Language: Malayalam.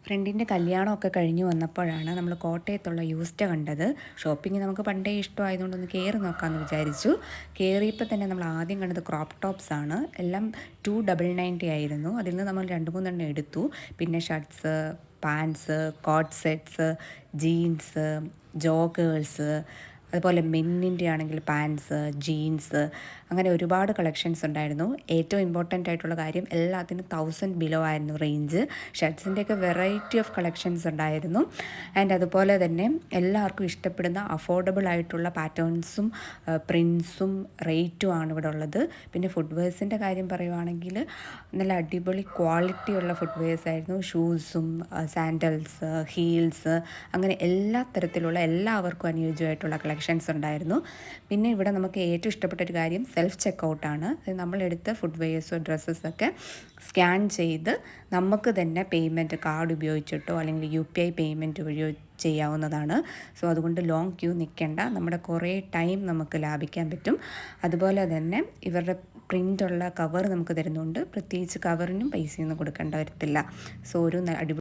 ഫ്രണ്ടിൻ്റെ കല്യാണമൊക്കെ കഴിഞ്ഞ് വന്നപ്പോഴാണ് നമ്മൾ കോട്ടയത്തുള്ള യൂസ്റ്റ കണ്ടത്. ഷോപ്പിംഗ് നമുക്ക് പണ്ടേ ഇഷ്ടമായതുകൊണ്ട് ഒന്ന് കയറി നോക്കാമെന്ന് വിചാരിച്ചു. കയറിയപ്പോൾ തന്നെ നമ്മൾ ആദ്യം കണ്ടത് ക്രോപ്പ് ടോപ്സ് ആണ്. എല്ലാം 299 ആയിരുന്നു. അതിൽ നിന്ന് നമ്മൾ 2-3 എടുത്തു. പിന്നെ shirts, pants, coat sets, jeans, joggers, അതുപോലെ മെന്നിൻ്റെ ആണെങ്കിൽ പാൻസ്, ജീൻസ്, അങ്ങനെ ഒരുപാട് കളക്ഷൻസ് ഉണ്ടായിരുന്നു. ഏറ്റവും ഇമ്പോർട്ടൻ്റ് ആയിട്ടുള്ള കാര്യം എല്ലാത്തിനും 1000 ബിലോ ആയിരുന്നു റേഞ്ച്. ഷർട്ട്സിൻ്റെയൊക്കെ വെറൈറ്റി ഓഫ് കളക്ഷൻസ് ഉണ്ടായിരുന്നു. ആൻഡ് അതുപോലെ തന്നെ എല്ലാവർക്കും ഇഷ്ടപ്പെടുന്ന അഫോർഡബിൾ ആയിട്ടുള്ള പാറ്റേൺസും പ്രിൻസും റേറ്റും ആണ് ഇവിടെ ഉള്ളത്. പിന്നെ ഫുഡ് വെയർസിൻ്റെ കാര്യം പറയുവാണെങ്കിൽ നല്ല അടിപൊളി ക്വാളിറ്റിയുള്ള ഫുഡ് വെയർസ് ആയിരുന്നു. ഷൂസും സാൻഡൽസ്, ഹീൽസ്, അങ്ങനെ എല്ലാ തരത്തിലുള്ള എല്ലാവർക്കും അനുയോജ്യമായിട്ടുള്ള കളക്ഷൻസ് ഉണ്ടായിരുന്നു. പിന്നെ ഇവിടെ നമുക്ക് ഏറ്റവും ഇഷ്ടപ്പെട്ട ഒരു കാര്യം സെൽഫ് ചെക്കൗട്ടാണ്. നമ്മളെടുത്ത ഫുഡ് വെയർസോ ഡ്രസ്സസൊക്കെ സ്കാൻ ചെയ്ത് നമുക്ക് തന്നെ പേയ്മെൻറ്റ് കാർഡ് ഉപയോഗിച്ചിട്ടോ അല്ലെങ്കിൽ UPI പേയ്മെൻറ്റ് വഴിയോ ചെയ്യാവുന്നതാണ്. സോ അതുകൊണ്ട് ലോങ് ക്യൂ നിൽക്കേണ്ട, നമ്മുടെ കുറേ ടൈം നമുക്ക് ലാഭിക്കാൻ പറ്റും. അതുപോലെ തന്നെ ഇവരുടെ പ്രിൻ്റുള്ള കവർ നമുക്ക് തരുന്നുണ്ട്. പ്രത്യേകിച്ച് കവറിനും പൈസയൊന്നും കൊടുക്കേണ്ട വരത്തില്ല. സോ ഒരു അടിപൊളി